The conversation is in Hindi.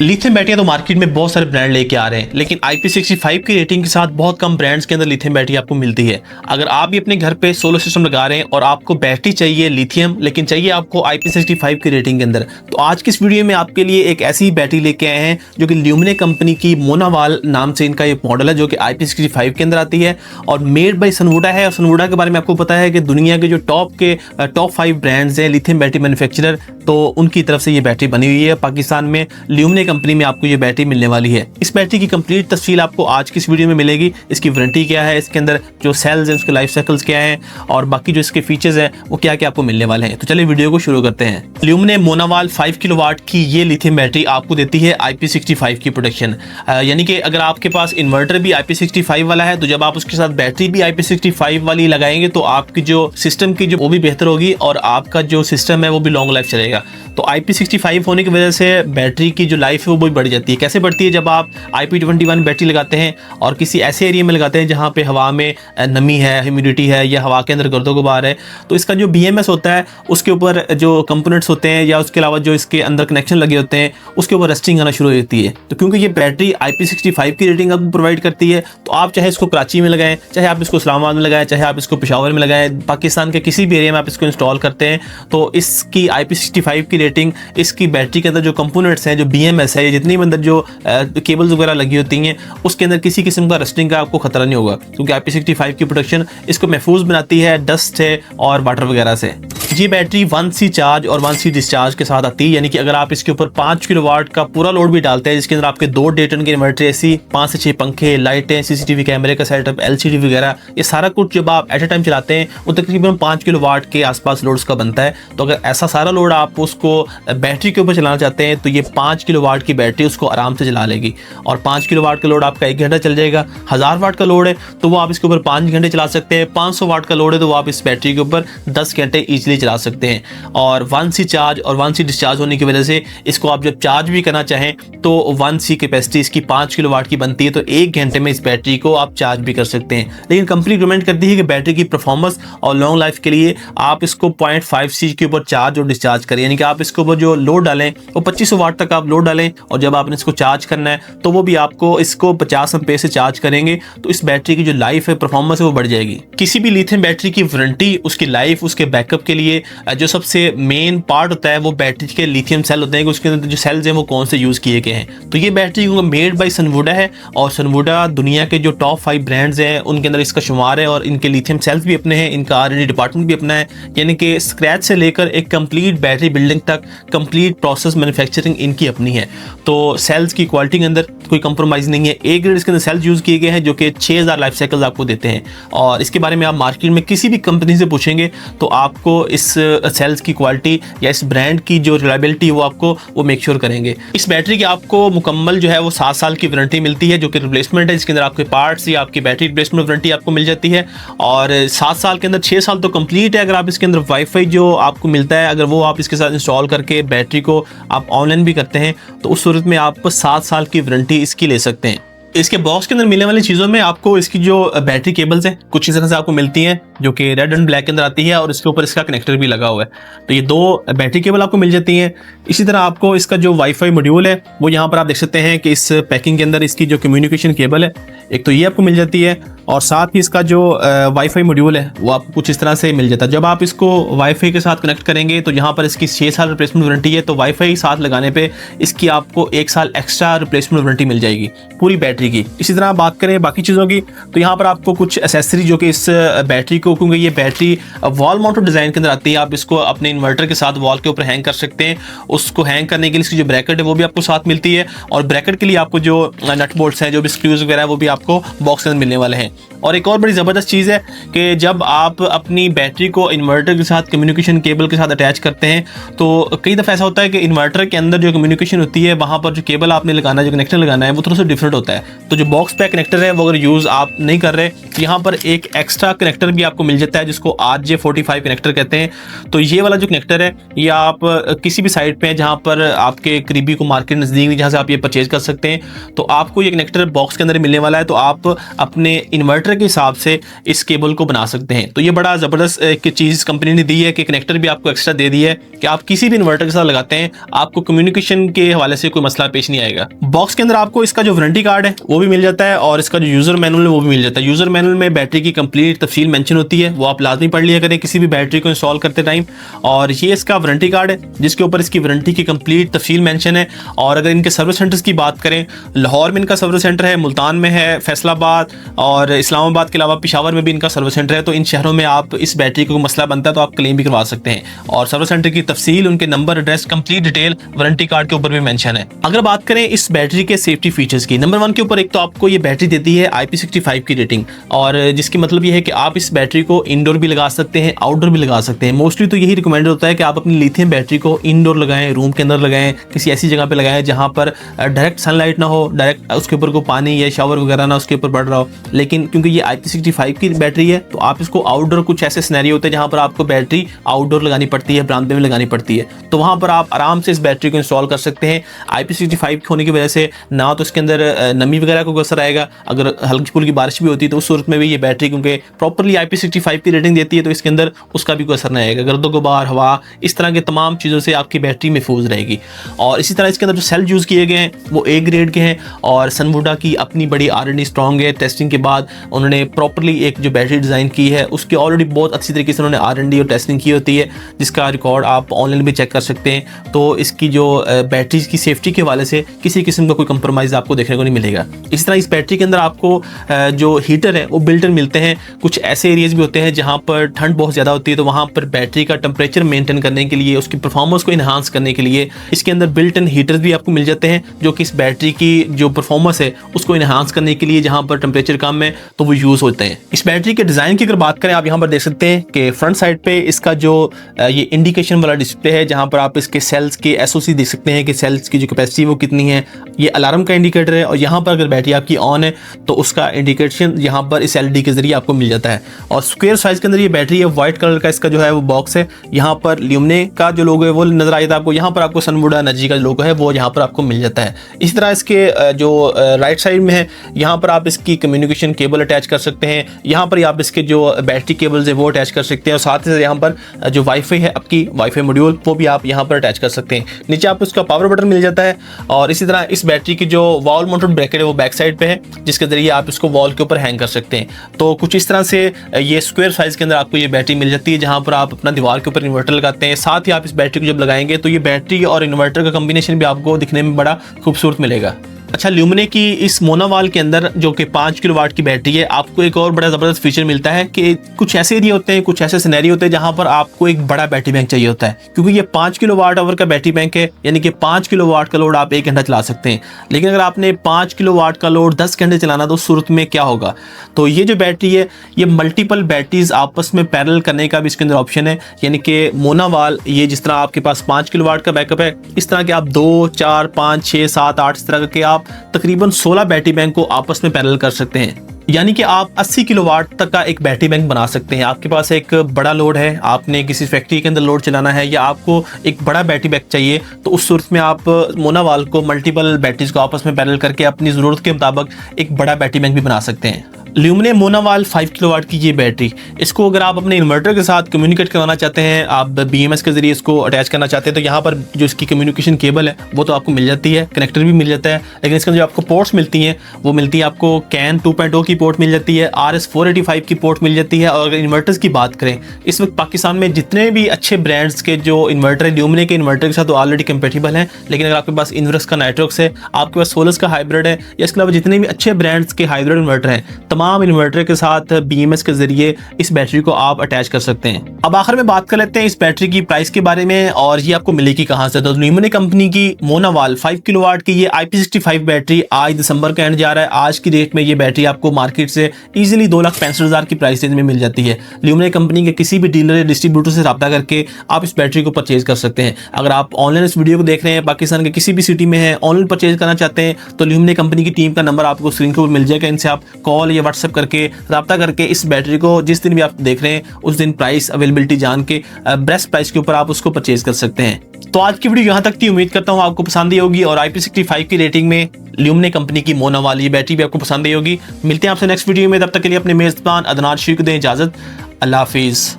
लिथियम बैटरियां तो मार्केट में बहुत सारे ब्रांड लेके आ रहे हैं, लेकिन IP65 की रेटिंग के साथ बहुत कम ब्रांड्स के अंदर लिथियम बैटरी आपको मिलती है। अगर आप भी अपने घर पे सोलर सिस्टम लगा रहे हैं और आपको बैटरी चाहिए लिथियम, लेकिन चाहिए आपको IP65 की रेटिंग के अंदर, तो आज की इस वीडियो में आपके लिए एक ऐसी बैटरी लेके आए हैं जो कि ल्यूमिने कंपनी की मोनावाल नाम से इनका ये मॉडल है, जो कि IP65 के अंदर आती है और मेड बाय सनवुडा है। और सनवुडा के बारे में आपको पता है कि दुनिया के जो टॉप 5 ब्रांड्स हैं लिथियम बैटरी मैन्युफैक्चरर, तो उनकी तरफ से ये बैटरी बनी हुई है। पाकिस्तान में ल्यूमिने कंपनी में आपको ये बैटरी मिलने वाली है। इस बैटरी की कंप्लीट तफसील आपको आज की इस वीडियो में मिलेगी। इसकी वारंटी क्या है, इसके अंदर जो सेल्स हैं उसके लाइफ साइकिल्स क्या हैं और बाकी जो इसके फीचर्स हैं वो क्या क्या आपको मिलने वाले हैं। तो चलिए वीडियो को शुरू करते हैं। ल्यूमिने मोनावाल 5 किलोवाट की ये लिथियम बैटरी आपको देती है IP65 की प्रोटेक्शन, यानी कि अगर आपके पास इन्वर्टर भी IP65 वाला है तो जब आप उसके साथ बैटरी भी IP65 वाली लगाएंगे तो आपकी जो सिस्टम की जो वो भी बेहतर होगी और आपका जो सिस्टम है वो भी लॉन्ग लाइफ चलेगा। तो IP65 होने की वजह से बैटरी की जो लाइफ है वो भी बढ़ जाती है। कैसे बढ़ती है, जब आप IP21 बैटरी लगाते हैं और किसी ऐसे एरिया में लगाते हैं जहाँ पे हवा में नमी है, ह्यूमिडिटी है या हवा के अंदर गर्दो गुबार है, तो इसका जो BMS होता है उसके ऊपर जो कंपोनेंट्स होते हैं या उसके अलावा जो इसके अंदर कनेक्शन लगे होते हैं उसके ऊपर रस्टिंग आना शुरू हो जाती है। तो क्योंकि ये बैटरी IP65 की रेटिंग आपको प्रोवाइड करती है, तो आप चाहे इसको कराची में लगाएं, चाहे आप इसको इस्लामाबाद में लगाएं, चाहे आप इसको पेशावर में लगाएं, पाकिस्तान के किसी भी एरिया में आप इसको इंस्टॉल करते हैं तो इसकी IP65 की रेटिंग, इसकी बैटरी के अंदर जो कंपोनेंट्स हैं, जो BMS है, जितनी अंदर जो केबल्स वगैरह लगी होती हैं उसके अंदर किसी किस्म का रस्टिंग का आपको खतरा नहीं होगा, क्योंकि IP65 की प्रोटेक्शन इसको महफूज बनाती है डस्ट से और वाटर वगैरह से। ये बैटरी 1C चार्ज और 1C डिस्चार्ज के साथ आती है, यानी कि अगर आप इसके ऊपर 5 किलोवाट का पूरा लोड भी डालते हैं जिसके अंदर आपके 2 1.5 टन के इन्वर्टर एसी, 5 से 6 पंखे, लाइटें, CCTV कैमरे का सेटअप, LCD वगैरह, ये सारा कुछ जब आप एट ए टाइम चलाते हैं वो तकरीबन 5 किलोवाट के आसपास लोड उसका बनता है। तो अगर ऐसा सारा लोड आप उसको बैटरी के ऊपर चलाना चाहते हैं तो ये 5 किलोवाट की बैटरी उसको आराम से चला लेगी। और 5 किलोवाट का लोड आपका 1 घंटा चल जाएगा। 1000 वाट का लोड है तो वो आप इसके ऊपर 5 घंटे चला सकते हैं। 500 वाट का लोड है तो वो आप इस बैटरी के ऊपर 10 घंटे ईजिली चला सकते हैं। और 1C चार्ज और 1C डिस्चार्ज होने की वजह से इसको आप जब चार्ज भी करना चाहें तो 1C कैपेसिटी इसकी 5 किलोवाट की बनती है, तो 1 घंटे में इस बैटरी को आप चार्ज भी कर सकते हैं। लेकिन कंपनी रिकमेंड करती है कि बैटरी की परफॉर्मेंस और लॉन्ग लाइफ के लिए आप इसको 0.5C के ऊपर चार्ज और डिस्चार्ज करें, यानी कि आप इसके ऊपर जो लोड डालें वो 2500 वाट तक आप लोड डालें और जब आपने इसको चार्ज करना है तो वो भी आपको इसको 50 एम्पेयर से चार्ज करेंगे तो इस बैटरी की जो लाइफ है, परफॉर्मेंस है, वो बढ़ जाएगी। किसी भी लिथियम बैटरी की वारंटी, उसकी लाइफ, उसके बैकअप के लिए जो सबसे मेन पार्ट होता है वो बैटरी के लिथियम सेल होते हैं कि उसके अंदर जो सेल्स हैं वो कौन से यूज़ किए गए हैं। तो ये बैटरी मेड बाय सनवुडा है और सनवुडा दुनिया के जो टॉप 5 ब्रांड्स हैं उनके अंदर इसका शुमार है और इनके लिथियम सेल्स भी अपने हैं, इनका R&D डिपार्टमेंट भी अपना है, यानी कि स्क्रैच से लेकर एक कंप्लीट बैटरी बिल्डिंग तक कंप्लीट प्रोसेस मैन्युफैक्चरिंग इनकी अपनी है। तो सेल्स की क्वालिटी के अंदर कोई कंप्रोमाइज़ नहीं है। A ग्रेड इसके अंदर सेल्स यूज़ किए गए हैं जो कि 6000 लाइफ साइकिल्स आपको देते हैं और इसके बारे में आप मार्केट में किसी भी कंपनी से पूछेंगे तो आपको इस सेल्स की क्वालिटी या इस ब्रांड की जो रिलायबिलिटी वो मेक श्योर करेंगे। इस बैटरी की आपको मुकम्मल जो है वो 7 साल की वारंटी मिलती है जो कि रिप्लेसमेंट है, जिसके अंदर आपके पार्ट्स या आपकी बैटरी रिप्लेसमेंट वारंटी आपको मिल जाती है। और 7 साल के अंदर 6 साल तो कंप्लीट है अगर आप इसके अंदर वाईफाई जो आपको मिलता है, अगर वो आप इसके साथ इंस्टॉल करके बैटरी को आप ऑनलाइन भी करते हैं तो उस सूरत में आप 7 साल की वारंटी इसकी ले सकते हैं। इसके बॉक्स के अंदर मिलने वाली चीज़ों में आपको इसकी जो बैटरी केबल्स हैं कुछ इस तरह से आपको मिलती हैं जो कि रेड एंड ब्लैक के अंदर आती है और इसके ऊपर इसका कनेक्टर भी लगा हुआ है। तो ये 2 बैटरी केबल आपको मिल जाती हैं। इसी तरह आपको इसका जो वाईफाई मॉड्यूल है वो यहाँ पर आप देख सकते हैं कि इस पैकिंग के अंदर इसकी जो कम्युनिकेशन केबल है एक तो ये आपको मिल जाती है और साथ ही इसका जो वाईफाई मॉड्यूल है वो आपको कुछ इस तरह से मिल जाता है। जब आप इसको वाईफाई के साथ कनेक्ट करेंगे तो यहाँ पर इसकी 6 साल रिप्लेसमेंट वारंटी है, तो वाईफाई साथ लगाने पे इसकी आपको 1 साल एक्स्ट्रा रिप्लेसमेंट वारंटी मिल जाएगी पूरी बैटरी की। इसी तरह बात करें बाकी चीज़ों की तो यहाँ पर आपको कुछ एसेसरी जो कि इस बैटरी को, क्योंकि ये बैटरी वॉल माउंटेड डिज़ाइन के अंदर आती है, आप इसको अपने इन्वर्टर के साथ वॉल के ऊपर हैंग कर सकते हैं। उसको हैंग करने के लिए इसकी जो ब्रैकेट है वो भी आपको साथ मिलती है और ब्रैकेट के लिए आपको जो नट बोल्ट्स हैं, जो भी स्क्रूज वगैरह है वो भी आपको बॉक्स के अंदर मिलने वाले हैं। और एक और बड़ी ज़बरदस्त चीज़ है कि जब आप अपनी बैटरी को इन्वर्टर के साथ कम्युनिकेशन केबल के साथ अटैच करते हैं तो कई दफ़ा ऐसा होता है कि इन्वर्टर के अंदर जो कम्युनिकेशन होती है वहाँ पर जो केबल आपने लगाना है, जो कनेक्टर लगाना है वो थोड़ा सा डिफरेंट होता है। तो जो बॉक्स पे कनेक्टर है वो अगर यूज़ आप नहीं कर रहे तो यहाँ पर एक एक्स्ट्रा कनेक्टर भी आपको मिल जाता है जिसको RJ45 कनेक्टर कहते हैं। तो ये वाला जो कनेक्टर है ये आप किसी भी साइट पे जहाँ पर आपके करीबी को मार्केट नज़दीक जहाँ से आप ये परचेज कर सकते हैं तो आपको ये कनेक्टर बॉक्स के अंदर मिलने वाला है। तो आप अपने इन्वर्टर के हिसाब से इस केबल को बना सकते हैं। तो ये बड़ा ज़बरदस्त एक चीज़ कंपनी ने दी है कि कनेक्टर भी आपको एक्स्ट्रा दे दिया है कि आप किसी भी इन्वर्टर के साथ लगाते हैं आपको कम्युनिकेशन के हवाले से कोई मसला पेश नहीं आएगा। बॉक्स के अंदर आपको इसका जो वारंटी कार्ड है वो भी मिल जाता है और इसका जो यूज़र मैनुअल है वो भी मिल जाता है। यूज़र मैनुअल में बैटरी की कंप्लीट तफसील मेंशन होती है, वो आप लाजमी पढ़ लिया करें किसी भी बैटरी को इंस्टॉल करते टाइम। और ये इसका वारंटी कार्ड है जिसके ऊपर इसकी वारंटी की कंप्लीट तफसील मेंशन है। और अगर इनके सर्विस सेंटर्स की बात करें, लाहौर में इनका सर्विस सेंटर है, मुल्तान में है, फैसलाबाद और इस्लामाबाद के अलावा पेशावर में भी इनका सर्विस सेंटर है। तो इन शहरों में आप इस बैटरी को मसला बनता है तो आप क्लेम भी करवा सकते हैं। और सर्विस सेंटर की तफसील, उनके number, address, complete detail warranty card के ऊपर भी मेंशन है। अगर बात करें इस बैटरी के सेफ्टी फीचर्स की, नंबर 1 के ऊपर एक तो आपको ये बैटरी देती है IP65 की रेटिंग, और जिसकी मतलब ये है कि आप इस बैटरी को इंडोर भी लगा सकते हैं, आउटडोर भी लगा सकते हैं। मोस्टली तो यही रिकमेंडेड होता है कि आप अपनी लिथियम बैटरी को इंडोर लगाएं, रूम के अंदर लगाएं, किसी ऐसी जगह पे लगाएं जहां पर डायरेक्ट सनलाइट ना हो, डायरेक्ट उसके ऊपर कोई पानी या शावर वगैरह ना उसके ऊपर पड़ रहा हो। लेकिन क्योंकि ये IP65 की बैटरी है तो आप इसको आउटडोर, कुछ ऐसे सिनेरियो होते हैं जहां पर आपको बैटरी आउटडोर लगानी पड़ती है, बरामदे में लगानी पड़ती है, तो वहां पर आप आराम से इस बैटरी को इंस्टॉल कर सकते हैं। IP65 होने की वजह से ना तो इसके अंदर नमी वगैरह को असर आएगा, अगर हल्की फुल्की बारिश भी होती है तो उस सूरत में भी ये बैटरी क्योंकि प्रॉपरली IP65 की रेटिंग देती है तो इसके अंदर उसका भी कोई असर नहीं आएगा। गर्दो गुबार, हवा, इस तरह के तमाम चीज़ों से आपकी बैटरी महफूज रहेगी। और इसी तरह इसके अंदर जो सेल यूज़ किए गए हैं वो A ग्रेड के हैं और सनवुडा की अपनी बड़ी R&D स्ट्रॉन्ग है। टेस्टिंग के बाद उन्होंने प्रॉपरली एक जो बैटरी डिज़ाइन की है उसकी ऑलरेडी बहुत अच्छी तरीके से उन्होंने R&D और टेस्टिंग की होती है, जिसका रिकॉर्ड आप ऑनलाइन भी चेक कर सकते हैं। तो इसकी जो बैटरी की सेफ्टी के हवाले से किसी किस्म का कोई कंप्रोमाइज़ आपको देखने को नहीं मिलेगा। इस तरह इस बैटरी के अंदर आपको जो हीटर है वो बिल्ट इन मिलते हैं। कुछ ऐसे एरियाज भी होते हैं जहाँ पर ठंड बहुत ज़्यादा होती है तो वहाँ पर बैटरी का टेम्परेचर मेंटेन करने के लिए, उसकी परफॉर्मेंस को इन्हांस करने के लिए इसके अंदर बिल्ट इन हीटर्स भी आपको मिल जाते हैं जो कि इस बैटरी की जो परफॉर्मेंस है उसको इन्हांस करने के लिए, जहाँ पर टेम्परेचर कम है तो वो यूज़ होते हैं। इस बैटरी के डिज़ाइन की अगर बात करें, आप यहाँ पर देख सकते हैं कि फ्रंट साइड पे इसका जो ये इंडिकेशन वाला डिस्प्ले है जहाँ पर आप इसके सेल्स के SOC देख सकते हैं कि सेल्स की जो कैपेसिटी वो कितनी है। ये अलार्म का इंडिकेटर है और यहाँ पर अगर बैटरी आपकी ऑन है तो उसका इंडिकेशन यहाँ पर इस LED के जरिए आपको मिल जाता है। और स्क्वायर साइज के अंदर ये बैटरी है, व्हाइट कलर का इसका जो है वो बॉक्स है। यहाँ पर ल्यूमिने का जो लोगो है वो नजर आ जाता है आपको। यहाँ पर आपको सनवुडा एनर्जी का लोगो है वो यहाँ पर आपको मिल जाता है। इस तरह इसके जो राइट साइड में है यहाँ पर आप इसकी कम्युनिकेशन केबल अटैच कर सकते हैं। यहाँ पर आप इसके जो बैटरी केबल्स है वो अटैच कर सकते हैं और साथ ही यहाँ पर जो वाईफाई है, आपकी वाईफाई मॉड्यूल, वो भी आप यहाँ पर अटैच कर सकते हैं। नीचे आपको इसका पावर बटन मिल जाता है। और इसी तरह इस बैटरी की जो वॉल माउंटेड ब्रैकेट है वो बैक साइड पे है जिसके जरिए आप इसको वॉल के ऊपर हैंग कर सकते हैं। तो कुछ इस तरह से ये स्क्वायर साइज के अंदर आपको ये बैटरी मिल जाती है जहाँ पर आप अपना दीवार के ऊपर इन्वर्टर लगाते हैं। साथ ही आप इस बैटरी को जब लगाएंगे तो ये बैटरी और इन्वर्टर का कॉम्बिनेशन भी आपको दिखने में बड़ा खूबसूरत मिलेगा। अच्छा, ल्यूमिने की इस मोनावाल के अंदर जो कि 5 किलोवाट की बैटरी है, आपको एक और बड़ा ज़बरदस्त फीचर मिलता है कि कुछ ऐसे एरिया होते हैं, कुछ ऐसे सिनेरियो होते हैं जहां पर आपको एक बड़ा बैटरी बैंक चाहिए होता है। क्योंकि ये 5 किलोवाट आवर का बैटरी बैंक है, यानी कि 5 किलोवाट का लोड आप 1 घंटा चला सकते हैं। लेकिन अगर आपने 5 किलोवाट का लोड 10 घंटे चलाना तो उस सूरत में क्या होगा? तो ये जो बैटरी है ये मल्टीपल बैटरीज आपस में पैरेलल करने का भी इसके अंदर ऑप्शन है। यानी कि मोनावाल ये जिस तरह आपके पास 5 किलोवाट का बैकअप है, इस तरह के आप 2, 4, 5, 6, 7, 8 इस तरह के आप तकरीबन 16 बैटरी बैंक को आपस में पैरेलल कर सकते हैं। यानी कि आप 80 किलोवाट तक का एक बैटरी बैंक बना सकते हैं। आपके पास एक बड़ा लोड है, आपने किसी फैक्ट्री के अंदर लोड चलाना है या आपको एक बड़ा बैटरी बैंक चाहिए, तो उस सूरत में आप मोनावाल को मल्टीपल बैटरीज को आपस में पैरेलल करके अपनी ज़रूरत के मुताबिक एक बड़ा बैटरी बैंक भी बना सकते हैं। ल्यूमिने मोनावाल 5 किलोवाट की ये बैटरी, इसको अगर आप अपने इन्वर्टर के साथ कम्युनिकेट करवाना चाहते हैं, आप BMS के जरिए इसको अटैच करना चाहते हैं, तो यहाँ पर जो इसकी कम्युनिकेशन केबल है वो तो आपको मिल जाती है, कनेक्टर भी मिल जाता है। लेकिन इसके अंदर जो आपको पोर्ट्स मिलती हैं वो मिलती है आपको CAN 2.0 की पोर्ट मिल जाती है, RS485 की पोर्ट मिल जाती है। और अगर इन्वर्टर्स की बात करें, इस वक्त पाकिस्तान में जितने भी अच्छे ब्रांड्स के जो इन्वर्टर है ल्यूमिने के इन्वर्टर के साथ तो ऑलरेडी कंपेटेबल हैं। लेकिन अगर आपके पास इन्वर्स का नाइट्रोक्स है, आपके पास सोलस का हाइब्रिड है, या इसके अलावा जितने भी अच्छे ब्रांड्स के हाइब्रिड इन्वर्टर हैं, तमाम इन्वर्टर के साथ BMS के जरिए इस बैटरी को आप अटैच कर सकते हैं। अब आखिर में बात कर लेते हैं इस बैटरी की प्राइस के बारे में और ये आपको मिलेगी कहां से। तो ल्यूमिने कंपनी की मोनावाल 5 किलोवाट की ये IP65 बैटरी आज दिसंबर का एंड जा रहा है। आज की डेट में ये बैटरी आपको मार्केट से इजीली 2,65,000 की प्राइस रेंज में मिल जाती है। ल्यूमिने कंपनी के किसी भी डीलर या डिस्ट्रीब्यूटर से रब्ता करके आप इस बैटरी को परचेज कर सकते हैं। अगर आप ऑनलाइन इस वीडियो को देख रहे हैं, पाकिस्तान के किसी भी सिटी में है, ऑनलाइन परचेज करना चाहते हैं, तो ल्यूमिने कंपनी की टीम का नंबर आपको स्क्रीन के ऊपर मिल जाएगा। इनसे आप कॉल या व्हाट्सएप करके रब्ता करके इस बैटरी को जिस दिन भी आप देख रहे हैं उस दिन प्राइस अवेलेबिलिटी जान के बेस्ट प्राइस के ऊपर आप उसको परचेज कर सकते हैं। तो आज की वीडियो यहाँ तक थी। उम्मीद करता हूँ आपको पसंद ही होगी और IP65 की रेटिंग में ल्यूमिने कंपनी की मोना वाली बैटरी भी आपको पसंद आई होगी। मिलते हैं आपसे नेक्स्ट वीडियो में, तब तक के लिए अपने मेजबान अदनान शीख को दें इजाजत। अल्लाह हाफिज़।